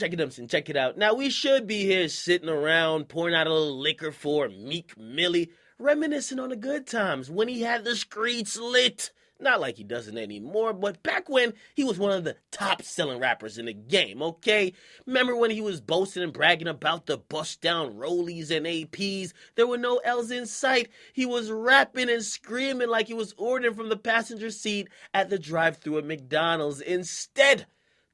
Watch Akademiks and check it out. Now, we should be here sitting around, pouring out a little liquor for Meek Millie, reminiscing on the good times when he had the streets lit. Not like he doesn't anymore, but back when he was one of the top-selling rappers in the game, okay? Remember when he was boasting and bragging about the bust-down rollies and APs? There were no L's in sight. He was rapping and screaming like he was ordering from the passenger seat at the drive-thru at McDonald's. Instead,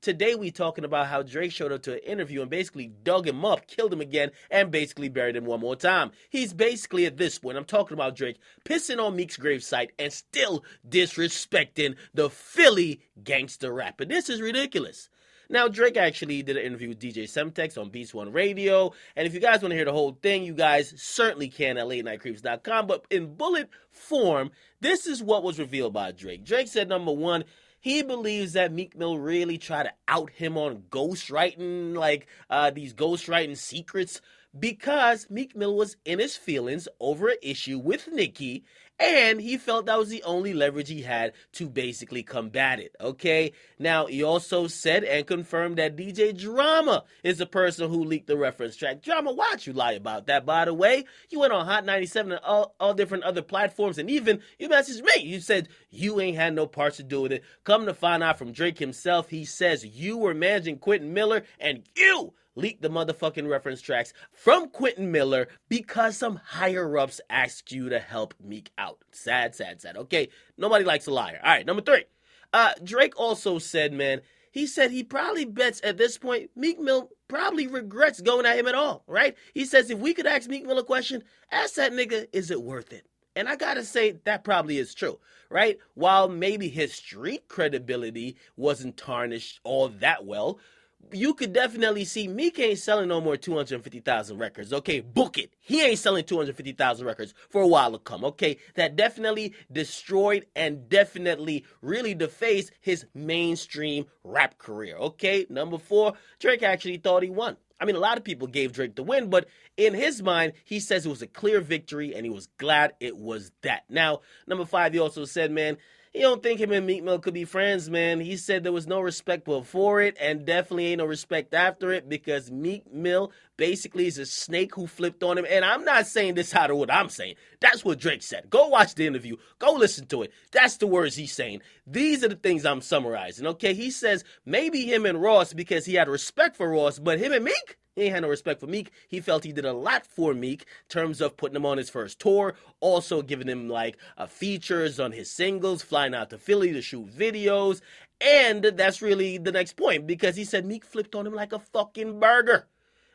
today we talking about how Drake showed up to an interview and basically dug him up, killed him again, and basically buried him one more time. He's basically, at this point, I'm talking about Drake, pissing on Meek's gravesite and still disrespecting the Philly gangster rapper. This is ridiculous. Now, Drake actually did an interview with DJ Semtex on Beats One Radio, and if you guys want to hear the whole thing, you guys certainly can at latenightcreeps.com, but in bullet form, this is what was revealed by Drake. Drake said, number one, he believes that Meek Mill really tried to out him on ghostwriting, like these ghostwriting secrets, because Meek Mill was in his feelings over an issue with Nicki, and he felt that was the only leverage he had to basically combat it, okay? Now, he also said and confirmed that DJ Drama is the person who leaked the reference track. Drama, why'd you lie about that, by the way? You went on Hot 97 and all different other platforms, and even you messaged me. You said you ain't had no parts to do with it. Come to find out from Drake himself, he says you were managing Quentin Miller, and you leaked the motherfucking reference tracks from Quentin Miller because some higher-ups asked you to help Meek out. Sad, sad, sad. Okay, nobody likes a liar. All right, number three. Drake also said, man, he said he probably bets at this point Meek Mill probably regrets going at him at all, right? He says if we could ask Meek Mill a question, ask that nigga, is it worth it? And I gotta say, that probably is true, right? While maybe his street credibility wasn't tarnished all that well, you could definitely see Meek ain't selling no more 250,000 records, okay? Book it. He ain't selling 250,000 records for a while to come, okay? That definitely destroyed and definitely really defaced his mainstream rap career, okay? Number four, Drake actually thought he won. I mean, a lot of people gave Drake the win, but in his mind, he says it was a clear victory, and he was glad it was that. Now, number five, he also said, man, he don't think him and Meek Mill could be friends, man. He said there was no respect before it and definitely ain't no respect after it because Meek Mill basically is a snake who flipped on him. And I'm not saying this out of what I'm saying. That's what Drake said. Go watch the interview. Go listen to it. That's the words he's saying. These are the things I'm summarizing, okay? He says maybe him and Ross because he had respect for Ross, but him and Meek? He ain't had no respect for Meek. He felt he did a lot for Meek in terms of putting him on his first tour, also giving him like features on his singles, flying out to Philly to shoot videos. And that's really the next point because he said Meek flipped on him like a fucking burger.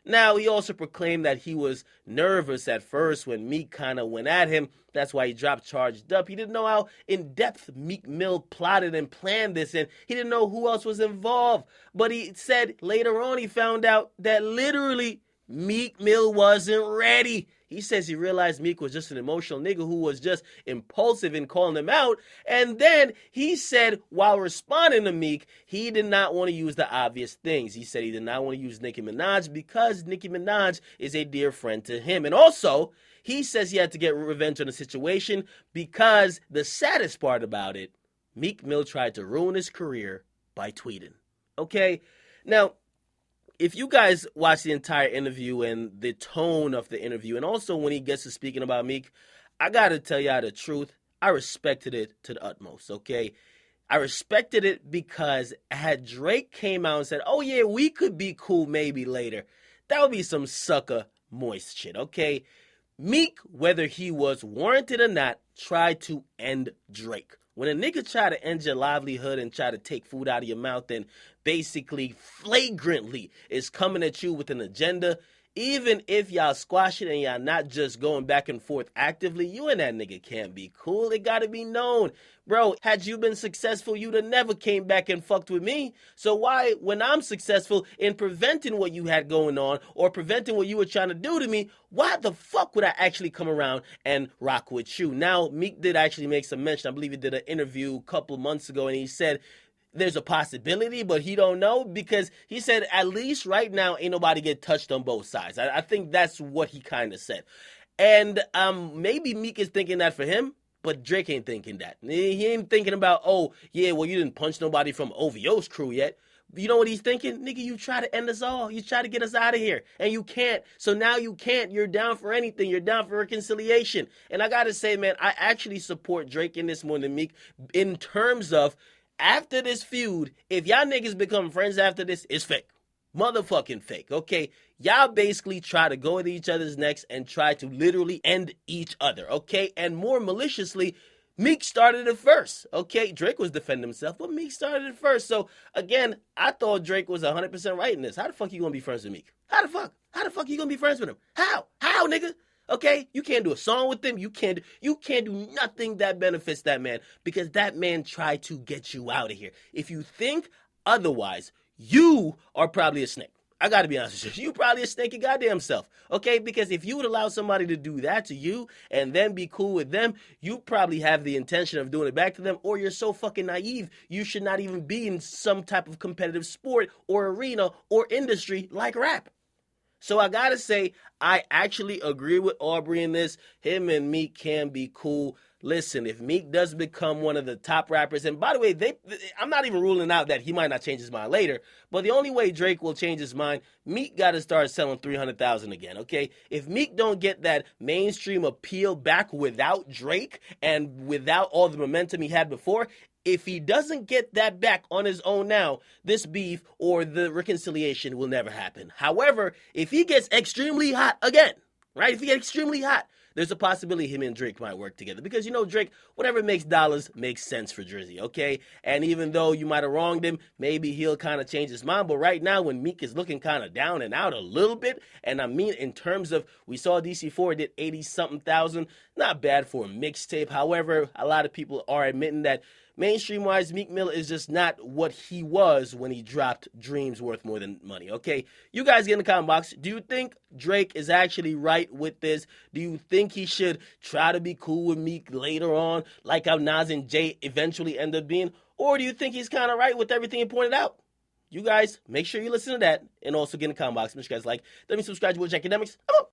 Now, he also proclaimed that he was nervous at first when Meek kind of went at him. That's why he dropped Charged Up. He didn't know how in-depth Meek Mill plotted and planned this, and he didn't know who else was involved. But he said later on he found out that literally Meek Mill wasn't ready. He says he realized Meek was just an emotional nigga who was just impulsive in calling him out. And then he said while responding to Meek, he did not want to use the obvious things. He said he did not want to use Nicki Minaj because Nicki Minaj is a dear friend to him. And also, he says he had to get revenge on the situation because the saddest part about it, Meek Mill tried to ruin his career by tweeting. Okay? Now, if you guys watch the entire interview and the tone of the interview, and also when he gets to speaking about Meek, I gotta tell y'all the truth. I respected it to the utmost, okay? I respected it because had Drake came out and said, oh yeah, we could be cool maybe later, that would be some sucker moist shit, okay? Meek, whether he was warranted or not, tried to end Drake. When a nigga try to end your livelihood and try to take food out of your mouth and basically flagrantly is coming at you with an agenda, even if y'all squash it and y'all not just going back and forth actively, you and that nigga can't be cool. It gotta be known. Bro, had you been successful, you'd have never came back and fucked with me. So why, when I'm successful in preventing what you had going on or preventing what you were trying to do to me, why the fuck would I actually come around and rock with you? Now, Meek did actually make some mention. I believe he did an interview a couple months ago, and he said there's a possibility, but he don't know because he said at least right now ain't nobody get touched on both sides. I think that's what he kind of said. And maybe Meek is thinking that for him, but Drake ain't thinking that. He ain't thinking about, oh, yeah, well, you didn't punch nobody from OVO's crew yet. You know what he's thinking? Nigga, you try to end us all. You try to get us out of here. And you can't. So now you can't. You're down for anything. You're down for reconciliation. And I gotta say, man, I actually support Drake in this more than Meek in terms of after this feud, if y'all niggas become friends after this, it's fake. Motherfucking fake, okay? Y'all basically try to go at each other's necks and try to literally end each other, okay? And more maliciously, Meek started it first, okay? Drake was defending himself, but Meek started it first. So, again, I thought Drake was 100% right in this. How the fuck you gonna be friends with Meek? How the fuck? How the fuck you gonna be friends with him? How? How, nigga? Okay? You can't do a song with him. You can't do nothing that benefits that man because that man tried to get you out of here. If you think otherwise, you are probably a snake. I gotta be honest with you. You probably a snake your goddamn self, okay? Because if you would allow somebody to do that to you and then be cool with them, you probably have the intention of doing it back to them, or you're so fucking naive, you should not even be in some type of competitive sport or arena or industry like rap. So I gotta say, I actually agree with Aubrey in this. Him and Meek can be cool. Listen, if Meek does become one of the top rappers, and by the way, I'm not even ruling out that he might not change his mind later, but the only way Drake will change his mind, Meek got to start selling 300,000 again, okay? If Meek don't get that mainstream appeal back without Drake and without all the momentum he had before, if he doesn't get that back on his own now, this beef or the reconciliation will never happen. However, if he gets extremely hot again, right? If he gets extremely hot, there's a possibility him and Drake might work together. Because, you know, Drake, whatever makes dollars makes sense for Drizzy, okay? And even though you might have wronged him, maybe he'll kind of change his mind. But right now, when Meek is looking kind of down and out a little bit, and I mean in terms of, we saw DC4 did 80-something thousand, not bad for a mixtape. However, a lot of people are admitting that mainstream-wise, Meek Mill is just not what he was when he dropped Dreams Worth More Than Money, okay? You guys get in the comment box. Do you think Drake is actually right with this? Do you think he should try to be cool with Meek later on, like how Nas and Jay eventually end up being? Or do you think he's kind of right with everything he pointed out? You guys, make sure you listen to that and also get in the comment box. Make sure you guys like. Let me subscribe to Akademiks. I'm out.